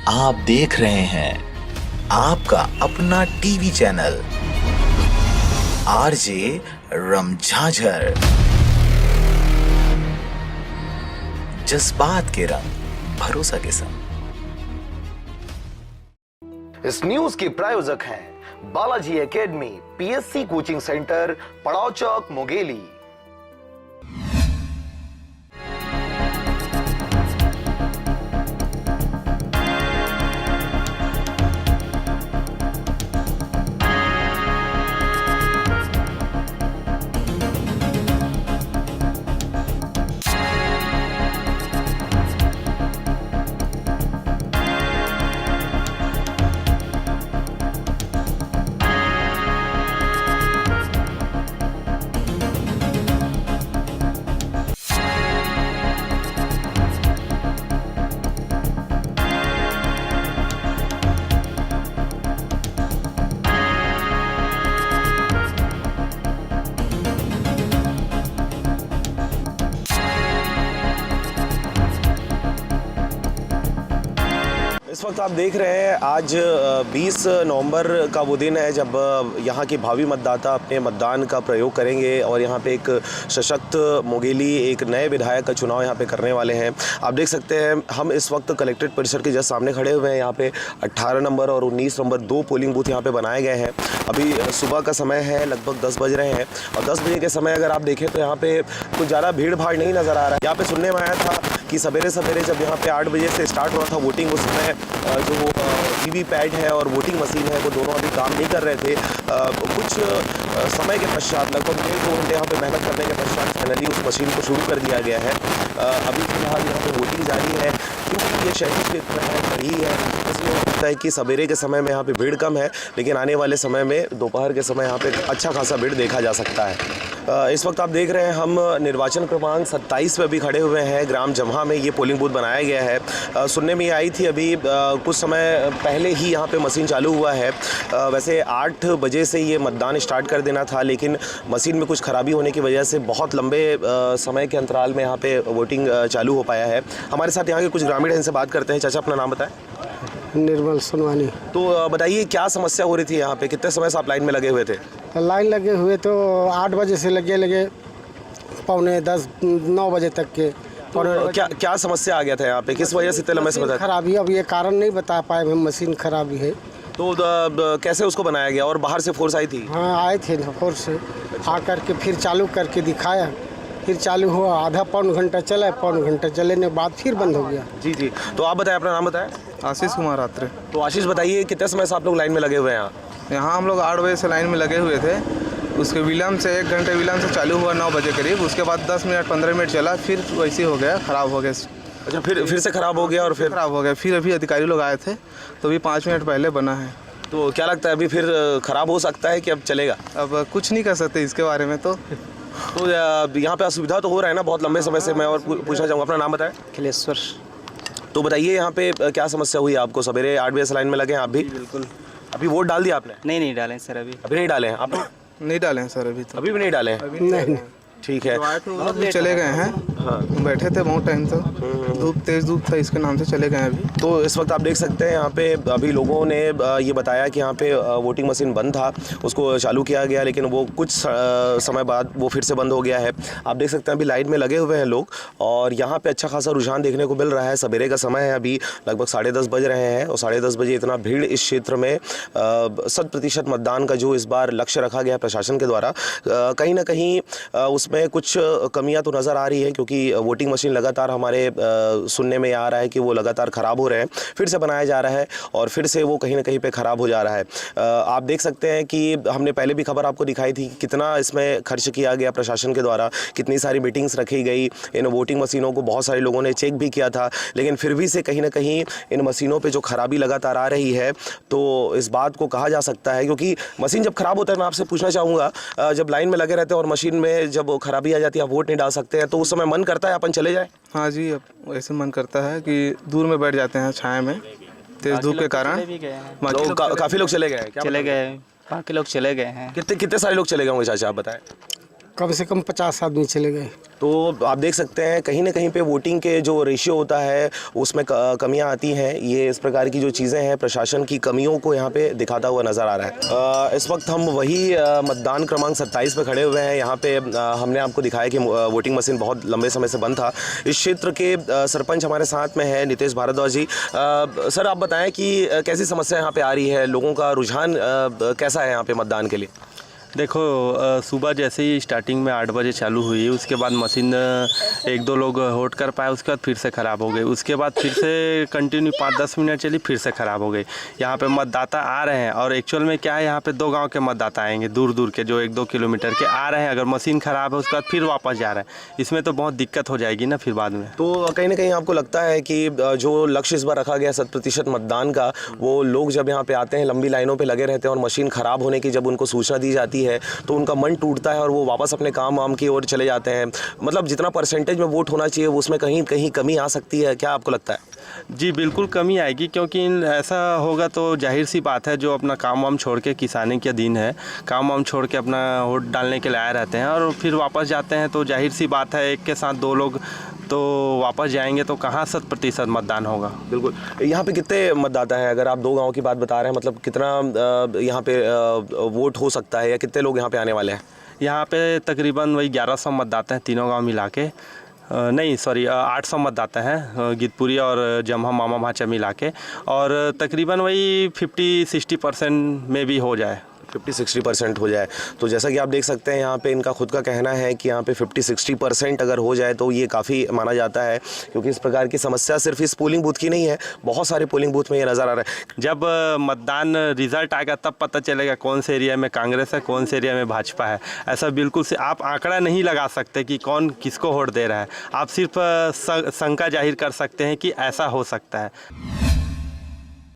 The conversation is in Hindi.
आप देख रहे हैं आपका अपना टीवी चैनल आरजे रमझाझर। जज्बात के रंग, भरोसा के संग। इस न्यूज के प्रायोजक हैं Balaji academy, PSC coaching centre, पड़ाव चौक, मुंगेली। इस वक्त आप देख रहे हैं आज 20 नवंबर का वो दिन है जब यहाँ के भावी मतदाता अपने मतदान का प्रयोग करेंगे और यहाँ पे एक सशक्त मुंगेली एक नए विधायक का चुनाव यहाँ पे करने वाले हैं। आप देख सकते हैं हम इस वक्त कलेक्ट्रेट परिसर के जस्ट सामने खड़े हुए हैं। यहाँ पे 18 नंबर और 19 नंबर 2 पोलिंग बूथ यहाँ पे बनाए गए हैं। अभी सुबह का समय है, लगभग 10 बज रहे हैं और 10 बजे के समय अगर आप देखें तो यहाँ पे कुछ ज़्यादा भीड़ भाड़ नहीं नज़र आ रहा है। यहाँ पे सुनने में आया था कि सवेरे सवेरे जब यहाँ पे 8 बजे से स्टार्ट हुआ था वोटिंग, उस समय जो वीवीपैट है और वोटिंग मशीन है वो दोनों अभी काम नहीं कर रहे थे। कुछ समय के पश्चात लगभग 1-2 घंटे यहाँ पे मेहनत करने के पश्चात फाइनली उस मशीन को शुरू कर दिया गया है। अभी फिलहाल यहाँ पे वोटिंग जारी है क्योंकि ये शहरी क्षेत्र है, सही है, इसलिए लगता है कि सवेरे के समय में यहाँ पे भीड़ कम है, लेकिन आने वाले समय में दोपहर के समय यहाँ पे अच्छा खासा भीड़ देखा जा सकता है। इस वक्त आप देख रहे हैं हम निर्वाचन क्रमांक 27 पे अभी खड़े हुए हैं। ग्राम जम्हा में ये पोलिंग बूथ बनाया गया है। सुनने में आई थी अभी कुछ समय पहले ही यहाँ पे मशीन चालू हुआ है। वैसे 8 बजे से ये मतदान स्टार्ट कर देना था, लेकिन मशीन में कुछ खराबी होने की वजह से बहुत लंबे समय के अंतराल में यहाँ पे वोटिंग चालू हो पाया है। हमारे साथ यहाँ के कुछ ग्रामीण इनसे बात करते हैं। चाचा, अपना नाम बताएं। निर्मल सुनवानी। तो बताइए क्या समस्या हो रही थी यहाँ पे, कितने समय से आप लाइन में लगे हुए थे? लाइन लगे हुए तो 8 बजे से लगे पौने 9 बजे तक के। और क्या समस्या आ गया था यहाँ पे, किस वजह से इतने लंबे समय तक? खराबी, अब ये कारण नहीं बता पाए हम, मशीन खराबी है। तो कैसे उसको बनाया गया और बाहर से फोर्स आई थी? हाँ, आए थे ना फोर्स से, आ करके फिर चालू करके दिखाया, फिर चालू हुआ, आधा पौन घंटा चला, पौन घंटा चलने के बाद फिर बंद हो गया। जी जी। तो आप बताएं, अपना नाम बताएं। आशीष कुमार आत्रे। तो आशीष बताइए कितने समय से आप लोग लाइन में लगे हुए हैं? यहाँ हम लोग 8 बजे से लाइन में लगे हुए थे। उसके विलम्ब से 1 घंटे विलम्ब से चालू हुआ 9 बजे करीब। उसके बाद 10 मिनट 15 मिनट चला, फिर वैसे हो गया, ख़राब हो गया। अच्छा, फिर से ख़राब हो गया और फिर ख़राब हो गया। फिर अभी अधिकारी लोग आए थे तो अभी 5 मिनट पहले बना है। तो क्या लगता है अभी फिर ख़राब हो सकता है कि अब चलेगा? अब कुछ नहीं कर सकते इसके बारे में। तो यहाँ पे असुविधा तो हो रहा है ना बहुत लंबे समय से। मैं और पूछना चाहूँगा, अपना नाम बताएं। खिलेश्वर। तो बताइए यहाँ पे क्या समस्या हुई आपको? सवेरे 8 बजे से लाइन में लगे हैं आप भी? बिल्कुल। अभी वोट डाल दिया आपने? नहीं डालें सर, अभी नहीं डाले हैं आपने? नहीं डाले हैं सर अभी। तो अभी भी नहीं डाले हैं? नहीं, ठीक है। तो चले गए हैं। हाँ, बैठे थे बहुत टाइम तक, तेज़ धूप था, इसके नाम से चले गए अभी। तो इस वक्त आप देख सकते हैं यहाँ पे अभी लोगों ने ये बताया कि यहाँ पे वोटिंग मशीन बंद था, उसको चालू किया गया, लेकिन वो कुछ समय बाद वो फिर से बंद हो गया है। आप देख सकते हैं अभी लाइन में लगे हुए हैं लोग और यहाँ पे अच्छा खासा रुझान देखने को मिल रहा है। सवेरे का समय है, अभी लगभग 10:30 बज रहे हैं और 10:30 बजे इतना भीड़ इस क्षेत्र में 100% मतदान का जो इस बार लक्ष्य रखा गया प्रशासन के द्वारा, कहीं ना कहीं उसमें कुछ कमियां तो नज़र आ रही है, क्योंकि वोटिंग मशीन लगातार हमारे सुनने में आ रहा है कि वो लगातार ख़राब हो रहे हैं, फिर से बनाया जा रहा है और फिर से वो कहीं ना कहीं पे ख़राब हो जा रहा है। आप देख सकते हैं कि हमने पहले भी खबर आपको दिखाई थी कितना इसमें खर्च किया गया प्रशासन के द्वारा, कितनी सारी मीटिंग्स रखी गई, इन वोटिंग मशीनों को बहुत सारे लोगों ने चेक भी किया था, लेकिन फिर भी से कहीं ना कहीं इन मशीनों पर जो खराबी लगातार आ रही है, तो इस बात को कहा जा सकता है, क्योंकि मशीन जब ख़राब होता है, मैं आपसे पूछना चाहूँगा, जब लाइन में लगे रहते हैं और मशीन में जब खराबी आ जाती है, आप वोट नहीं डाल सकते हैं, तो उस समय मन करता है अपन चले जाए? हाँ जी, अब ऐसे मन करता है कि दूर में बैठ जाते हैं छाया में, तेज़ धूप के कारण। काफ़ी लोग चले गए हैं? चले गए, बाकी लोग चले गए हैं। कितने सारे लोग चले गए होंगे चाचा, आप बताएं? कम से कम 50 आदमी चले गए। तो आप देख सकते हैं कहीं ना कहीं पे वोटिंग के जो रेशियो होता है उसमें कमियां आती हैं। ये इस प्रकार की जो चीज़ें हैं प्रशासन की कमियों को यहाँ पे दिखाता हुआ नज़र आ रहा है। इस वक्त हम वही मतदान क्रमांक 27 पे खड़े हुए हैं। यहाँ पे हमने आपको दिखाया कि वोटिंग मशीन बहुत लंबे समय से बंद था। इस क्षेत्र के सरपंच हमारे साथ में है नितेश भारद्वाज जी। सर आप बताएं कि कैसी समस्या यहाँ पे आ रही है, लोगों का रुझान कैसा है यहाँ पे मतदान के लिए? देखो सुबह जैसे ही स्टार्टिंग में 8 बजे चालू हुई, उसके बाद मशीन 1-2 लोग होल्ड कर पाए, उसके बाद फिर से ख़राब हो गई। उसके बाद फिर से कंटिन्यू 5-10 मिनट चली, फिर से ख़राब हो गई। यहाँ पे मतदाता आ रहे हैं और एक्चुअल में क्या है, यहाँ पे 2 गांव के मतदाता आएंगे, दूर दूर के जो 1-2 किलोमीटर के आ रहे हैं। अगर मशीन ख़राब है उसके बाद फिर वापस जा रहे हैं, इसमें तो बहुत दिक्कत हो जाएगी ना फिर बाद में। तो कहीं ना कहीं आपको लगता है कि जो लक्ष्य इस बार रखा गया 100% मतदान का, वो लोग जब यहाँ पे आते हैं लंबी लाइनों पे लगे रहते हैं और मशीन ख़राब होने की जब उनको सूचना दी जाती है तो उनका मन टूटता है और वो वापस अपने काम वाम की ओर चले जाते हैं। मतलब जितना परसेंटेज में वोट होना चाहिए उसमें कहीं कहीं कमी आ सकती है, क्या आपको लगता है? जी बिल्कुल कमी आएगी, क्योंकि ऐसा होगा तो जाहिर सी बात है जो अपना काम वाम छोड़ के, किसानी के दिन है, काम वाम छोड़ के अपना वोट डालने के लिए आए रहते हैं और फिर वापस जाते हैं, तो जाहिर सी बात है एक के साथ 2 लोग तो वापस जाएंगे तो कहाँ 100% मतदान होगा। बिल्कुल। यहाँ पे कितने मतदाता हैं? अगर आप 2 गाँव की बात बता रहे हैं, मतलब कितना यहाँ पे वोट हो सकता है या कितने लोग यहाँ पे आने वाले हैं? यहाँ पे तकरीबन वही 1100 मतदाता हैं तीनों गांव मिला के। नहीं सॉरी 800 मतदाता हैं गीतपुरी और जमहा मामा भाचा मिला के, और तकरीबन वही 50-60% में भी हो जाए, 50-60% हो जाए। तो जैसा कि आप देख सकते हैं यहाँ पे इनका खुद का कहना है कि यहाँ पे 50-60% अगर हो जाए तो ये काफ़ी माना जाता है, क्योंकि इस प्रकार की समस्या सिर्फ इस पोलिंग बूथ की नहीं है, बहुत सारे पोलिंग बूथ में ये नज़र आ रहा है। जब मतदान रिजल्ट आएगा तब पता चलेगा कौन से एरिया में कांग्रेस है, कौन से एरिया में भाजपा है। ऐसा बिल्कुल से आप आंकड़ा नहीं लगा सकते कि कौन किसको वोट दे रहा है, आप सिर्फ शंका जाहिर कर सकते हैं कि ऐसा हो सकता है।